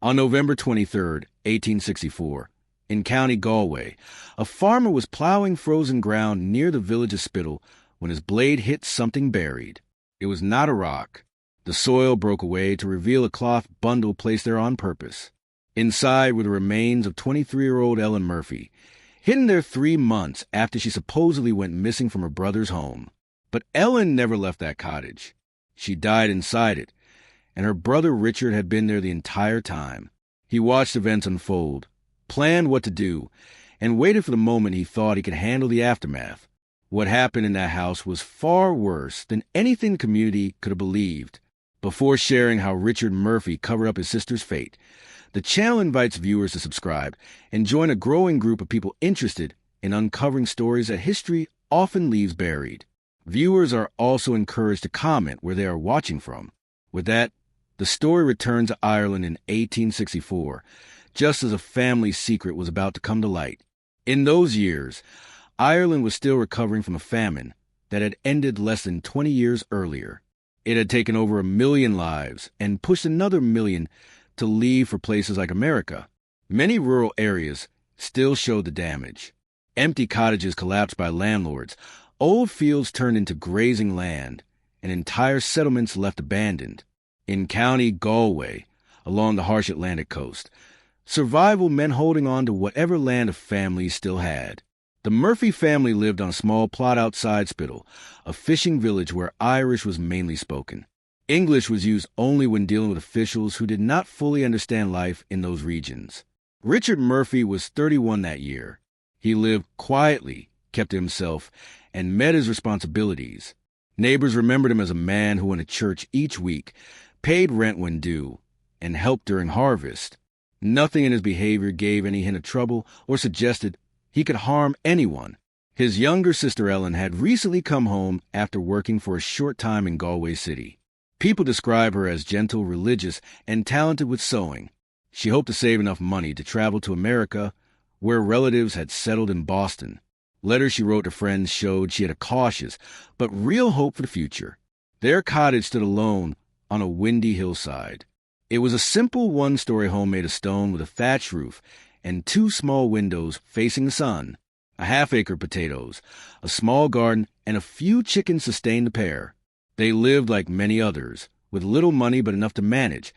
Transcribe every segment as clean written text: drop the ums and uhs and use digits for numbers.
On November 23, 1864, in County Galway, a farmer was plowing frozen ground near the village of Spittle when his blade hit something buried. It was not a rock. The soil broke away to reveal a cloth bundle placed there on purpose. Inside were the remains of 23-year-old Ellen Murphy, hidden there 3 months after she supposedly went missing from her brother's home. But Ellen never left that cottage. She died inside it, and her brother Richard had been there the entire time. He watched events unfold, planned what to do, and waited for the moment he thought he could handle the aftermath. What happened in that house was far worse than anything the community could have believed. Before sharing how Richard Murphy covered up his sister's fate, the channel invites viewers to subscribe and join a growing group of people interested in uncovering stories that history often leaves buried. Viewers are also encouraged to comment where they are watching from. With that, the story returns to Ireland in 1864, just as a family secret was about to come to light. In those years, Ireland was still recovering from a famine that had ended less than 20 years earlier. It had taken over 1 million lives and pushed another million to leave for places like America. Many rural areas still showed the damage. Empty cottages collapsed by landlords, old fields turned into grazing land, and entire settlements left abandoned. In County Galway, along the harsh Atlantic coast, survival meant holding on to whatever land a family still had. The Murphy family lived on a small plot outside Spittle, a fishing village where Irish was mainly spoken. English was used only when dealing with officials who did not fully understand life in those regions. Richard Murphy was 31 that year. He lived quietly, kept to himself, and met his responsibilities. Neighbors remembered him as a man who went to church each week, paid rent when due, and helped during harvest. Nothing in his behavior gave any hint of trouble or suggested he could harm anyone. His younger sister Ellen had recently come home after working for a short time in Galway City. People describe her as gentle, religious, and talented with sewing. She hoped to save enough money to travel to America, where relatives had settled in Boston. Letters she wrote to friends showed she had a cautious but real hope for the future. Their cottage stood alone on a windy hillside. It was a simple one-story home made of stone with a thatched roof and 2 small windows facing the sun. A half-acre of potatoes, a small garden, and a few chickens sustained the pair. They lived like many others, with little money but enough to manage,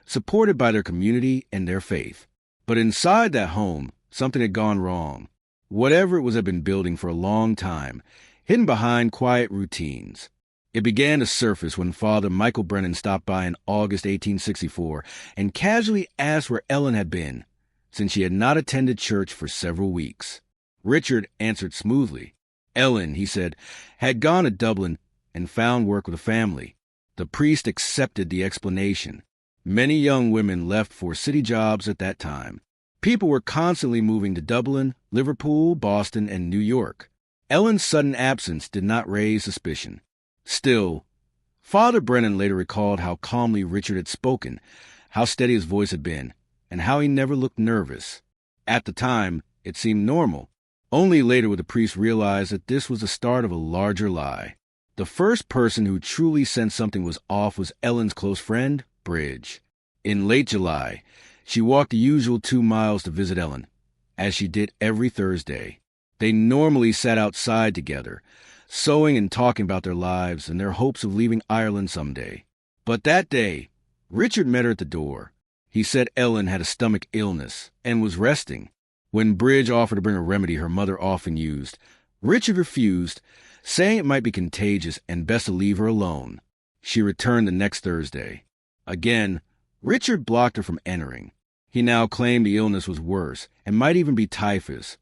supported by their community and their faith. But inside that home, something had gone wrong. Whatever it was had been building for a long time, hidden behind quiet routines. It began to surface when Father Michael Brennan stopped by in August 1864 and casually asked where Ellen had been, since she had not attended church for several weeks. Richard answered smoothly. Ellen, he said, had gone to Dublin and found work with a family. The priest accepted the explanation. Many young women left for city jobs at that time. People were constantly moving to Dublin, Liverpool, Boston, and New York. Ellen's sudden absence did not raise suspicion. Still, Father Brennan later recalled how calmly Richard had spoken, how steady his voice had been, and how he never looked nervous. At the time, it seemed normal. Only later would the priest realize that this was the start of a larger lie. The first person who truly sensed something was off was Ellen's close friend, Bridge. In late July, she walked the usual 2 miles to visit Ellen, as she did every Thursday. They normally sat outside together, sewing and talking about their lives and their hopes of leaving Ireland someday. But that day, Richard met her at the door. He said Ellen had a stomach illness and was resting. When Bridge offered to bring a remedy her mother often used, Richard refused, saying it might be contagious and best to leave her alone. She returned the next Thursday. Again, Richard blocked her from entering. He now claimed the illness was worse and might even be typhus,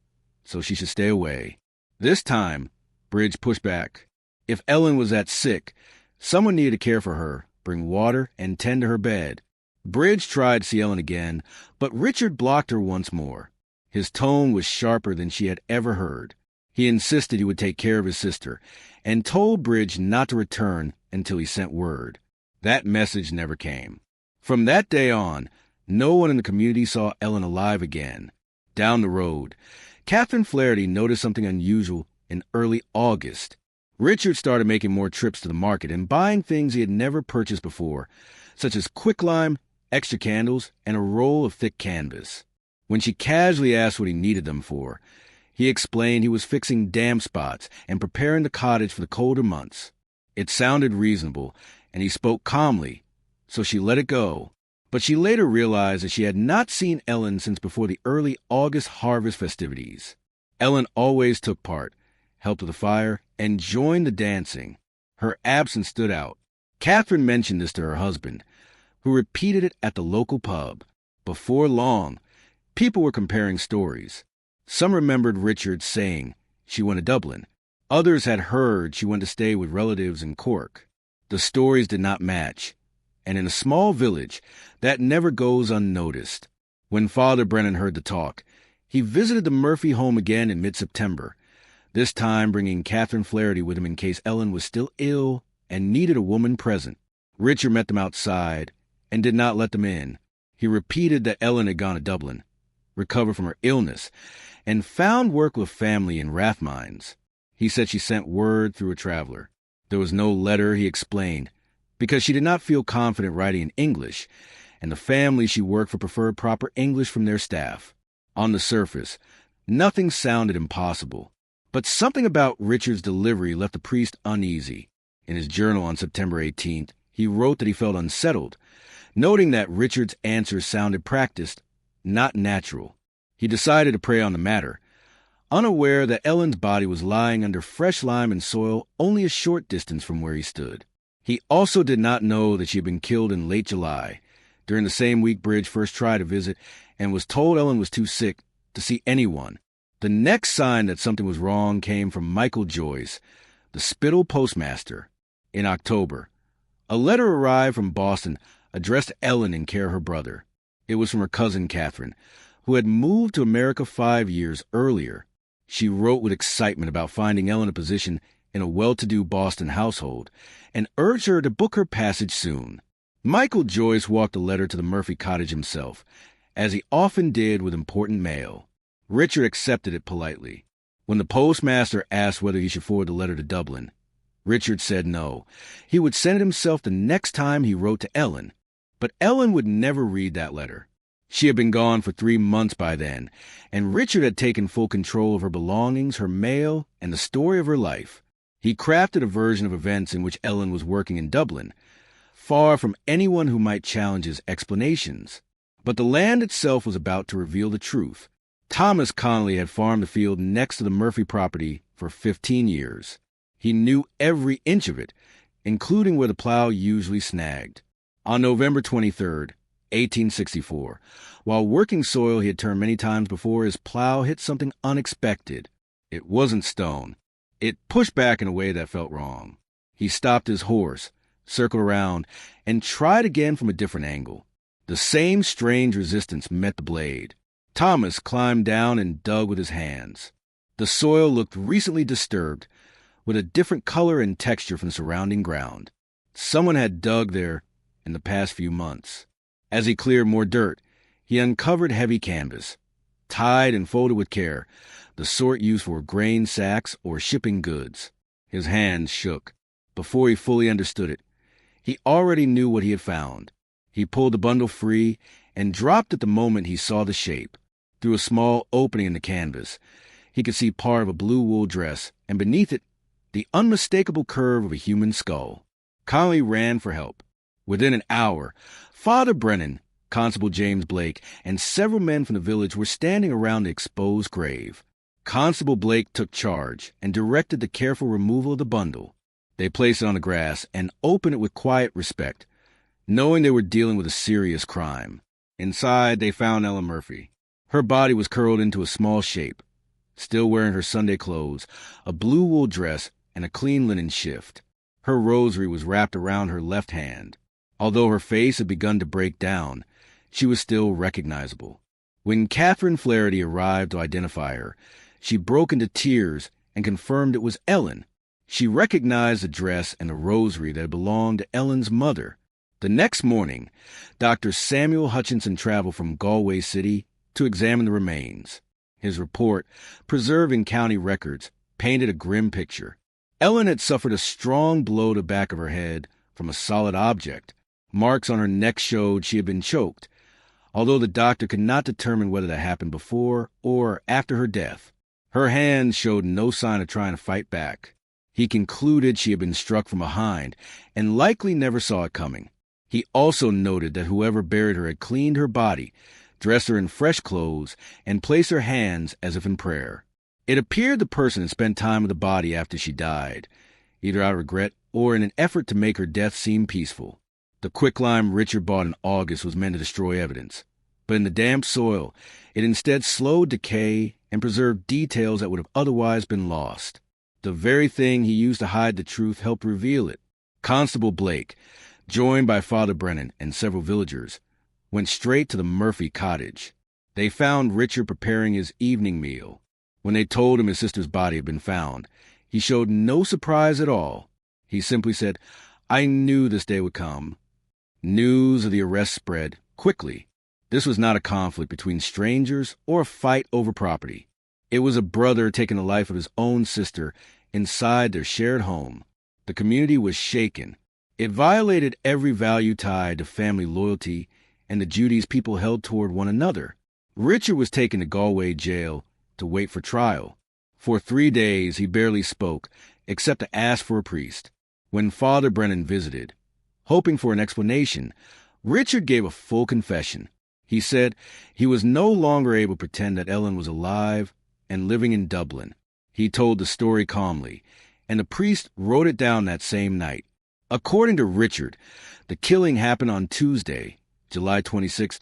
so she should stay away. This time, Bridge pushed back. If Ellen was that sick, someone needed to care for her, bring water, and tend to her bed. Bridge tried to see Ellen again, but Richard blocked her once more. His tone was sharper than she had ever heard. He insisted he would take care of his sister, and told Bridge not to return until he sent word. That message never came. From that day on, no one in the community saw Ellen alive again. Down the road, Catherine Flaherty noticed something unusual in early August. Richard started making more trips to the market and buying things he had never purchased before, such as quicklime extra candles, and a roll of thick canvas. When she casually asked what he needed them for, he explained he was fixing damp spots and preparing the cottage for the colder months. It sounded reasonable, and he spoke calmly, so she let it go. But she later realized that she had not seen Ellen since before the early August harvest festivities. Ellen always took part, helped with the fire, and joined the dancing. Her absence stood out. Catherine mentioned this to her husband, who repeated it at the local pub. Before long, people were comparing stories. Some remembered Richard saying she went to Dublin. Others had heard she went to stay with relatives in Cork. The stories did not match, and in a small village, that never goes unnoticed. When Father Brennan heard the talk, he visited the Murphy home again in mid-September, this time bringing Catherine Flaherty with him in case Ellen was still ill and needed a woman present. Richard met them outside and did not let them in. He repeated that Ellen had gone to Dublin, recovered from her illness, and found work with family in Rathmines. He said she sent word through a traveler. There was no letter, he explained, because she did not feel confident writing in English, and the family she worked for preferred proper English from their staff. On the surface, nothing sounded impossible, but something about Richard's delivery left the priest uneasy. In his journal on September 18th, he wrote that he felt unsettled, noting that Richard's answers sounded practiced, not natural. He decided to pray on the matter, unaware that Ellen's body was lying under fresh lime and soil only a short distance from where he stood. He also did not know that she had been killed in late July, during the same week Bridge first tried to visit, and was told Ellen was too sick to see anyone. The next sign that something was wrong came from Michael Joyce, the Spittal postmaster. In October, a letter arrived from Boston addressed to Ellen in care of her brother. It was from her cousin Catherine, who had moved to America 5 years earlier. She wrote with excitement about finding Ellen a position in a well-to-do Boston household and urged her to book her passage soon. Michael Joyce walked the letter to the Murphy cottage himself, as he often did with important mail. Richard accepted it politely. When the postmaster asked whether he should forward the letter to Dublin, Richard said no. He would send it himself the next time he wrote to Ellen. But Ellen would never read that letter. She had been gone for 3 months by then, and Richard had taken full control of her belongings, her mail, and the story of her life. He crafted a version of events in which Ellen was working in Dublin, far from anyone who might challenge his explanations. But the land itself was about to reveal the truth. Thomas Connolly had farmed the field next to the Murphy property for 15 years. He knew every inch of it, including where the plow usually snagged. On November 23rd, 1864, while working soil he had turned many times before, his plow hit something unexpected. It wasn't stone. It pushed back in a way that felt wrong. He stopped his horse, circled around, and tried again from a different angle. The same strange resistance met the blade. Thomas climbed down and dug with his hands. The soil looked recently disturbed, with a different color and texture from the surrounding ground. Someone had dug there in the past few months. As he cleared more dirt, he uncovered heavy canvas, tied and folded with care, the sort used for grain sacks or shipping goods. His hands shook. Before he fully understood it, he already knew what he had found. He pulled the bundle free and dropped it the moment he saw the shape. Through a small opening in the canvas, he could see part of a blue wool dress, and beneath it, the unmistakable curve of a human skull. Connolly ran for help. Within an hour, Father Brennan, Constable James Blake, and several men from the village were standing around the exposed grave. Constable Blake took charge and directed the careful removal of the bundle. They placed it on the grass and opened it with quiet respect, knowing they were dealing with a serious crime. Inside, they found Ellen Murphy. Her body was curled into a small shape, still wearing her Sunday clothes, a blue wool dress, and a clean linen shift. Her rosary was wrapped around her left hand. Although her face had begun to break down, she was still recognizable. When Catherine Flaherty arrived to identify her, she broke into tears and confirmed it was Ellen. She recognized the dress and the rosary that had belonged to Ellen's mother. The next morning, Dr. Samuel Hutchinson traveled from Galway City to examine the remains. His report, preserved in county records, painted a grim picture. Ellen had suffered a strong blow to the back of her head from a solid object, Marks on her neck showed she had been choked, although the doctor could not determine whether that happened before or after her death. Her hands showed no sign of trying to fight back. He concluded she had been struck from behind and likely never saw it coming. He also noted that whoever buried her had cleaned her body, dressed her in fresh clothes, and placed her hands as if in prayer. It appeared the person had spent time with the body after she died, either out of regret or in an effort to make her death seem peaceful. The quicklime Richard bought in August was meant to destroy evidence, but in the damp soil, it instead slowed decay and preserved details that would have otherwise been lost. The very thing he used to hide the truth helped reveal it. Constable Blake, joined by Father Brennan and several villagers, went straight to the Murphy cottage. They found Richard preparing his evening meal. When they told him his sister's body had been found, he showed no surprise at all. He simply said, "I knew this day would come." News of the arrest spread quickly. This was not a conflict between strangers or a fight over property. It was a brother taking the life of his own sister inside their shared home. The community was shaken. It violated every value tied to family loyalty and the duties people held toward one another. Richard was taken to Galway jail to wait for trial. For 3 days he barely spoke, except to ask for a priest. When Father Brennan visited, hoping for an explanation, Richard gave a full confession. He said he was no longer able to pretend that Ellen was alive and living in Dublin. He told the story calmly, and the priest wrote it down that same night. According to Richard, the killing happened on Tuesday, July 26,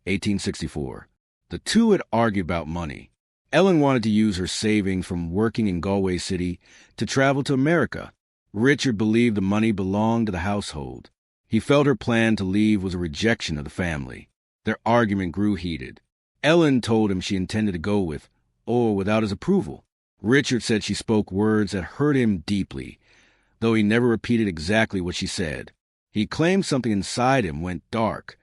1864. The two had argued about money. Ellen wanted to use her savings from working in Galway City to travel to America. Richard believed the money belonged to the household. He felt her plan to leave was a rejection of the family. Their argument grew heated. Ellen told him she intended to go with or without his approval. Richard said she spoke words that hurt him deeply, though he never repeated exactly what she said. He claimed something inside him went dark.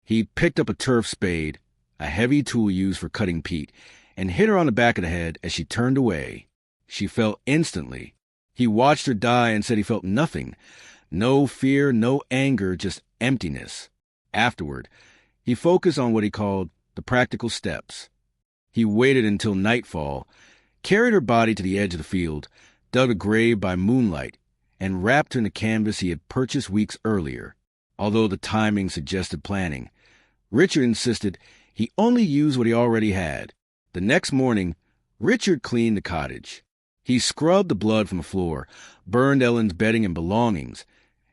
He picked up a turf spade, a heavy tool used for cutting peat, and hit her on the back of the head as she turned away. She fell instantly. He watched her die and said he felt nothing. No fear, no anger, just emptiness. Afterward, he focused on what he called the practical steps. He waited until nightfall, carried her body to the edge of the field, dug a grave by moonlight, and wrapped her in the canvas he had purchased weeks earlier. Although the timing suggested planning, Richard insisted he only used what he already had. The next morning, Richard cleaned the cottage. He scrubbed the blood from the floor, burned Ellen's bedding and belongings,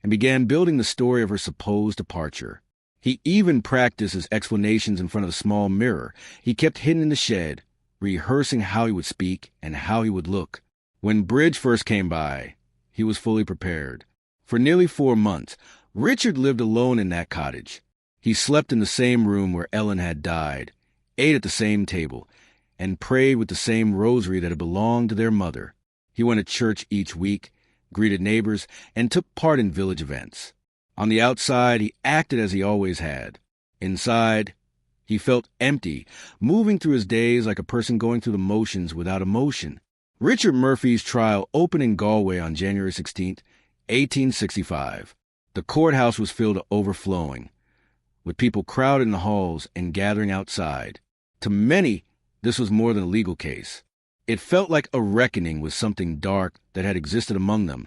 and began building the story of her supposed departure. He even practiced his explanations in front of a small mirror he kept hidden in the shed, rehearsing how he would speak and how he would look. When Bridge first came by, he was fully prepared. For nearly 4 months, Richard lived alone in that cottage. He slept in the same room where Ellen had died, ate at the same table, and prayed with the same rosary that had belonged to their mother. He went to church each week, greeted neighbors, and took part in village events. On the outside, he acted as he always had. Inside, he felt empty, moving through his days like a person going through the motions without emotion. Richard Murphy's trial opened in Galway on January 16, 1865. The courthouse was filled to overflowing, with people crowded in the halls and gathering outside. To many, this was more than a legal case. It felt like a reckoning with something dark that had existed among them,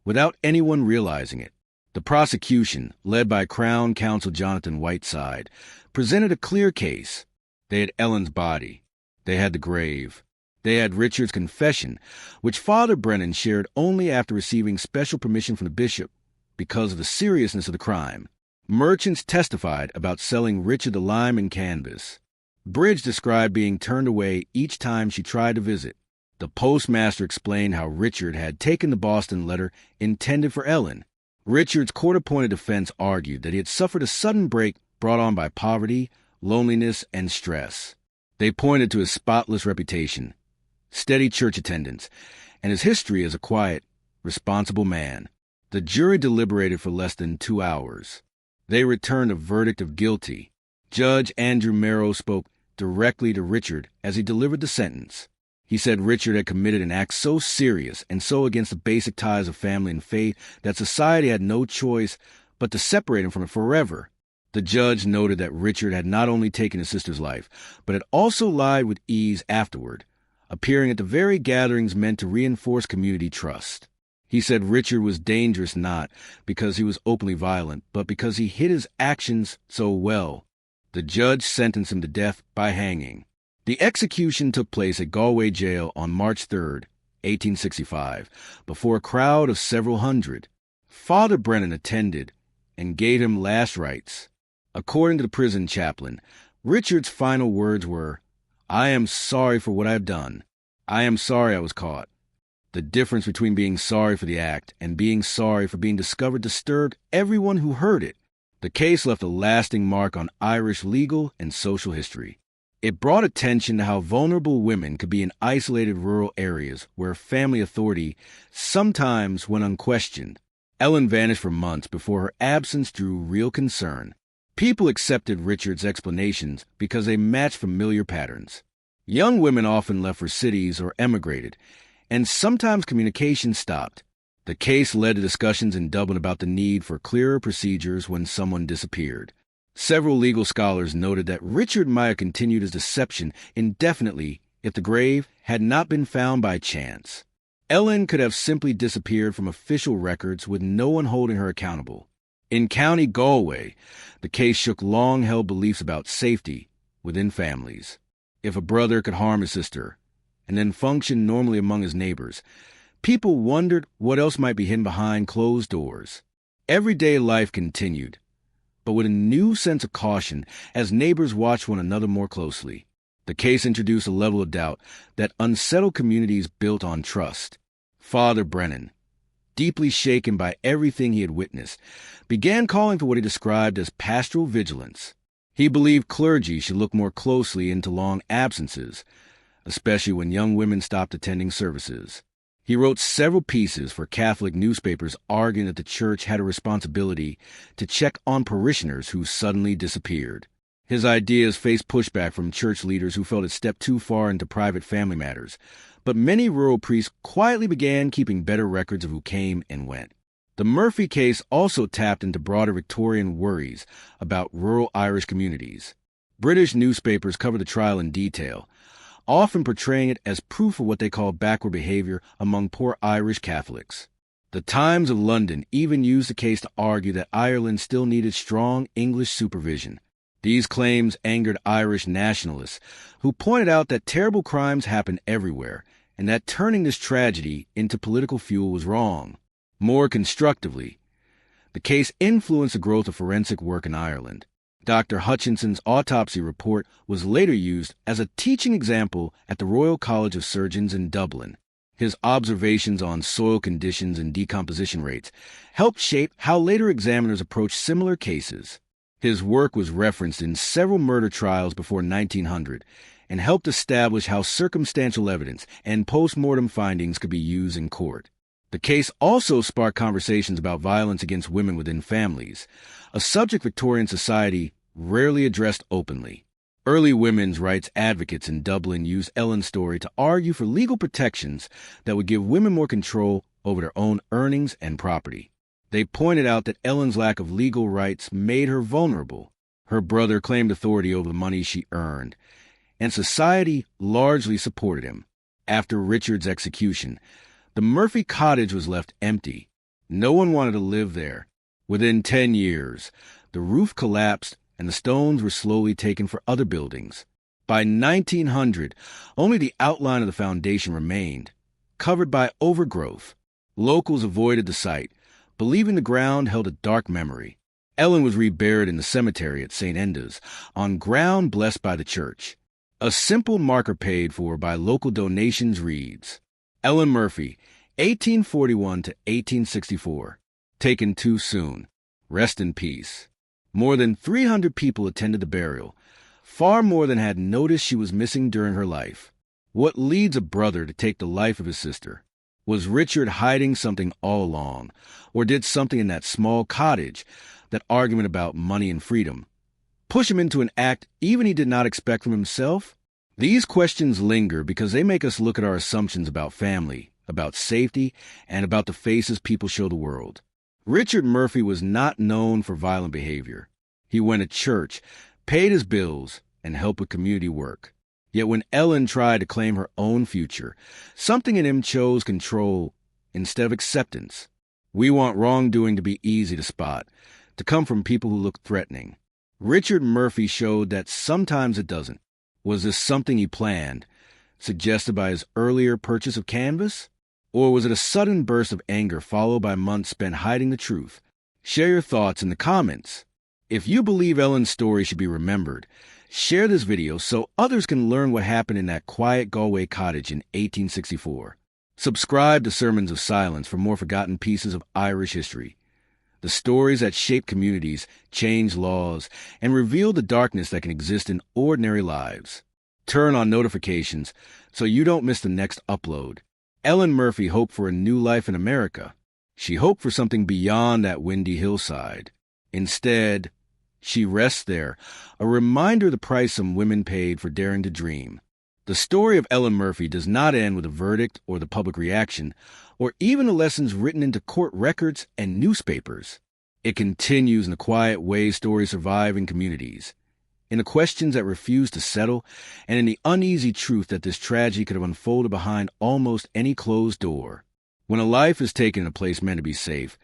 without anyone realizing it. The prosecution, led by Crown Counsel Jonathan Whiteside, presented a clear case. They had Ellen's body. They had the grave. They had Richard's confession, which Father Brennan shared only after receiving special permission from the bishop because of the seriousness of the crime. Merchants testified about selling Richard the lime and canvas. Bridge described being turned away each time she tried to visit. The postmaster explained how Richard had taken the Boston letter intended for Ellen. Richard's court-appointed defense argued that he had suffered a sudden break brought on by poverty, loneliness, and stress. They pointed to his spotless reputation, steady church attendance, and his history as a quiet, responsible man. The jury deliberated for less than 2 hours. They returned a verdict of guilty. Judge Andrew Merrow spoke directly to Richard as he delivered the sentence. He said Richard had committed an act so serious and so against the basic ties of family and faith that society had no choice but to separate him from it forever. The judge noted that Richard had not only taken his sister's life, but had also lied with ease afterward, appearing at the very gatherings meant to reinforce community trust. He said Richard was dangerous not because he was openly violent, but because he hid his actions so well. The judge sentenced him to death by hanging. The execution took place at Galway Jail on March 3, 1865, before a crowd of several hundred. Father Brennan attended and gave him last rites. According to the prison chaplain, Richard's final words were, "I am sorry for what I have done. I am sorry I was caught." The difference between being sorry for the act and being sorry for being discovered disturbed everyone who heard it. The case left a lasting mark on Irish legal and social history. It brought attention to how vulnerable women could be in isolated rural areas where family authority sometimes went unquestioned. Ellen vanished for months before her absence drew real concern. People accepted Richard's explanations because they matched familiar patterns. Young women often left for cities or emigrated, and sometimes communication stopped. The case led to discussions in Dublin about the need for clearer procedures when someone disappeared. Several legal scholars noted that Richard might have continued his deception indefinitely if the grave had not been found by chance. Ellen could have simply disappeared from official records with no one holding her accountable. In County Galway, the case shook long-held beliefs about safety within families. If a brother could harm his sister and then function normally among his neighbors, people wondered what else might be hidden behind closed doors. Everyday life continued, but with a new sense of caution as neighbors watched one another more closely. The case introduced a level of doubt that unsettled communities built on trust. Father Brennan, deeply shaken by everything he had witnessed, began calling for what he described as pastoral vigilance. He believed clergy should look more closely into long absences, especially when young women stopped attending services. He wrote several pieces for Catholic newspapers arguing that the church had a responsibility to check on parishioners who suddenly disappeared. His ideas faced pushback from church leaders who felt it stepped too far into private family matters, but many rural priests quietly began keeping better records of who came and went. The Murphy case also tapped into broader Victorian worries about rural Irish communities. British newspapers covered the trial in detail, often portraying it as proof of what they called backward behavior among poor Irish Catholics. The Times of London even used the case to argue that Ireland still needed strong English supervision. These claims angered Irish nationalists, who pointed out that terrible crimes happen everywhere, and that turning this tragedy into political fuel was wrong. More constructively, the case influenced the growth of forensic work in Ireland. Dr. Hutchinson's autopsy report was later used as a teaching example at the Royal College of Surgeons in Dublin. His observations on soil conditions and decomposition rates helped shape how later examiners approached similar cases. His work was referenced in several murder trials before 1900 and helped establish how circumstantial evidence and post-mortem findings could be used in court. The case also sparked conversations about violence against women within families, a subject Victorian society rarely addressed openly. Early women's rights advocates in Dublin used Ellen's story to argue for legal protections that would give women more control over their own earnings and property. They pointed out that Ellen's lack of legal rights made her vulnerable. Her brother claimed authority over the money she earned, and society largely supported him. After Richard's execution, the Murphy cottage was left empty. No one wanted to live there. Within 10 years, the roof collapsed and the stones were slowly taken for other buildings. By 1900, only the outline of the foundation remained, covered by overgrowth. Locals avoided the site, believing the ground held a dark memory. Ellen was reburied in the cemetery at St. Enda's, on ground blessed by the church. A simple marker paid for by local donations reads, Ellen Murphy, 1841 to 1864. Taken too soon. Rest in peace. More than 300 people attended the burial, far more than had noticed she was missing during her life. What leads a brother to take the life of his sister? Was Richard hiding something all along, or did something in that small cottage, that argument about money and freedom, push him into an act even he did not expect from himself? These questions linger because they make us look at our assumptions about family, about safety, and about the faces people show the world. Richard Murphy was not known for violent behavior. He went to church, paid his bills, and helped with community work. Yet when Ellen tried to claim her own future, something in him chose control instead of acceptance. We want wrongdoing to be easy to spot, to come from people who look threatening. Richard Murphy showed that sometimes it doesn't. Was this something he planned, suggested by his earlier purchase of canvas? Or was it a sudden burst of anger followed by months spent hiding the truth? Share your thoughts in the comments. If you believe Ellen's story should be remembered, share this video so others can learn what happened in that quiet Galway cottage in 1864. Subscribe to Sermons of Silence for more forgotten pieces of Irish history. The stories that shape communities, change laws, and reveal the darkness that can exist in ordinary lives. Turn on notifications so you don't miss the next upload. Ellen Murphy hoped for a new life in America. She hoped for something beyond that windy hillside. Instead, she rests there, a reminder of the price some women paid for daring to dream. The story of Ellen Murphy does not end with a verdict or the public reaction, or even the lessons written into court records and newspapers. It continues in the quiet way stories survive in communities, in the questions that refuse to settle, and in the uneasy truth that this tragedy could have unfolded behind almost any closed door. When a life is taken in a place meant to be safe,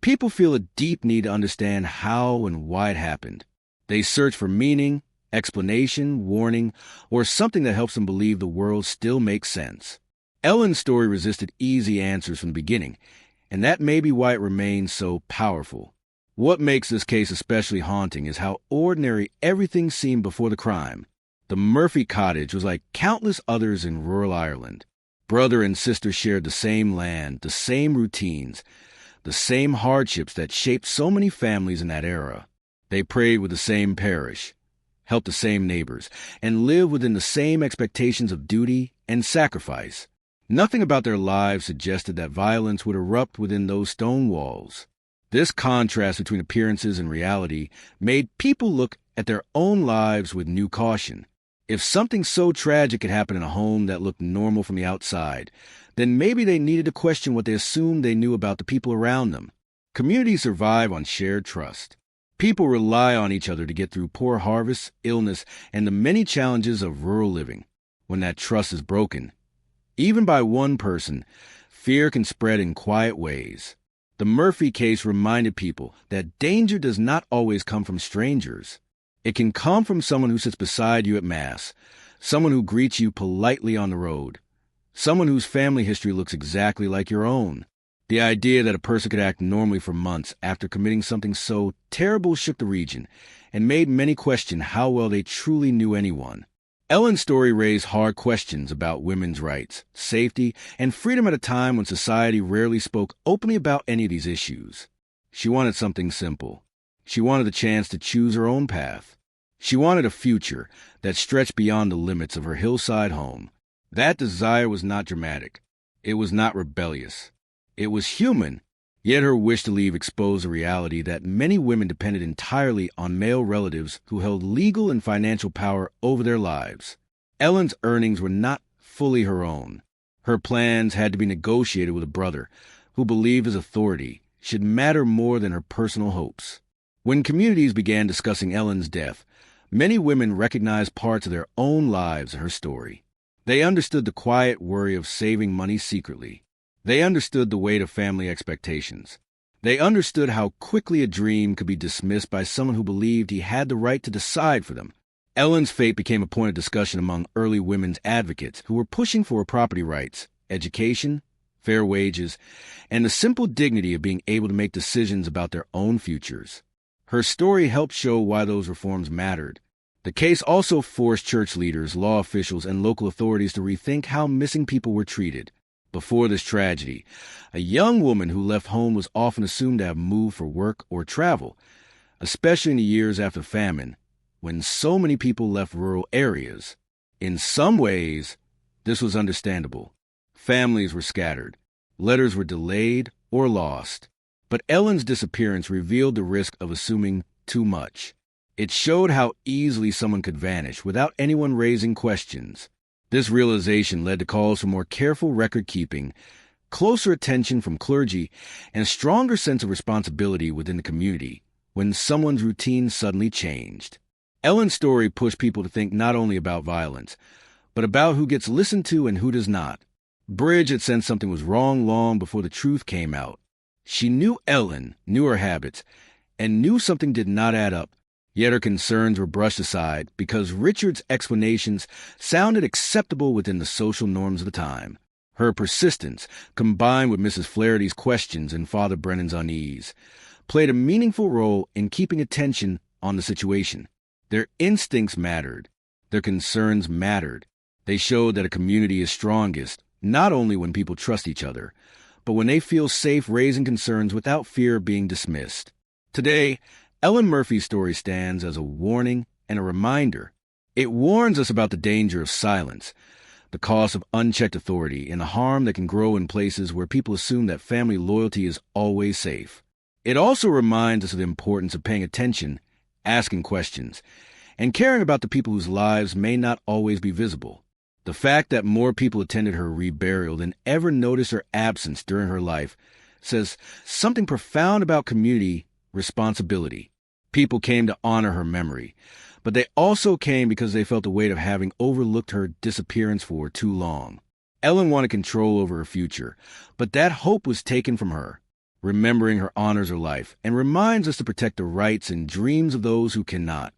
people feel a deep need to understand how and why it happened. They search for meaning, explanation, warning, or something that helps them believe the world still makes sense. Ellen's story resisted easy answers from the beginning, and that may be why it remains so powerful. What makes this case especially haunting is how ordinary everything seemed before the crime. The Murphy cottage was like countless others in rural Ireland. Brother and sister shared the same land, the same routines, the same hardships that shaped so many families in that era. They prayed with the same parish, helped the same neighbors, and lived within the same expectations of duty and sacrifice. Nothing about their lives suggested that violence would erupt within those stone walls. This contrast between appearances and reality made people look at their own lives with new caution. If something so tragic could happen in a home that looked normal from the outside, then maybe they needed to question what they assumed they knew about the people around them. Communities survive on shared trust. People rely on each other to get through poor harvests, illness, and the many challenges of rural living. When that trust is broken, even by one person, fear can spread in quiet ways. The Murphy case reminded people that danger does not always come from strangers. It can come from someone who sits beside you at Mass, someone who greets you politely on the road, someone whose family history looks exactly like your own. The idea that a person could act normally for months after committing something so terrible shook the region and made many question how well they truly knew anyone. Ellen's story raised hard questions about women's rights, safety, and freedom at a time when society rarely spoke openly about any of these issues. She wanted something simple. She wanted the chance to choose her own path. She wanted a future that stretched beyond the limits of her hillside home. That desire was not dramatic. It was not rebellious. It was human, yet her wish to leave exposed the reality that many women depended entirely on male relatives who held legal and financial power over their lives. Ellen's earnings were not fully her own. Her plans had to be negotiated with a brother who believed his authority should matter more than her personal hopes. When communities began discussing Ellen's death, many women recognized parts of their own lives in her story. They understood the quiet worry of saving money secretly. They understood the weight of family expectations. They understood how quickly a dream could be dismissed by someone who believed he had the right to decide for them. Ellen's fate became a point of discussion among early women's advocates who were pushing for property rights, education, fair wages, and the simple dignity of being able to make decisions about their own futures. Her story helped show why those reforms mattered. The case also forced church leaders, law officials, and local authorities to rethink how missing people were treated. Before this tragedy, a young woman who left home was often assumed to have moved for work or travel, especially in the years after famine, when so many people left rural areas. In some ways, this was understandable. Families were scattered. Letters were delayed or lost. But Ellen's disappearance revealed the risk of assuming too much. It showed how easily someone could vanish without anyone raising questions. This realization led to calls for more careful record-keeping, closer attention from clergy, and a stronger sense of responsibility within the community when someone's routine suddenly changed. Ellen's story pushed people to think not only about violence, but about who gets listened to and who does not. Bridge had sensed something was wrong long before the truth came out. She knew Ellen, knew her habits, and knew something did not add up. Yet her concerns were brushed aside because Richard's explanations sounded acceptable within the social norms of the time. Her persistence, combined with Mrs. Flaherty's questions and Father Brennan's unease, played a meaningful role in keeping attention on the situation. Their instincts mattered. Their concerns mattered. They showed that a community is strongest, not only when people trust each other, but when they feel safe raising concerns without fear of being dismissed. Today, Ellen Murphy's story stands as a warning and a reminder. It warns us about the danger of silence, the cost of unchecked authority, and the harm that can grow in places where people assume that family loyalty is always safe. It also reminds us of the importance of paying attention, asking questions, and caring about the people whose lives may not always be visible. The fact that more people attended her reburial than ever noticed her absence during her life says something profound about community responsibility. People came to honor her memory, but they also came because they felt the weight of having overlooked her disappearance for too long. Ellen wanted control over her future, but that hope was taken from her. Remembering her honors her life and reminds us to protect the rights and dreams of those who cannot.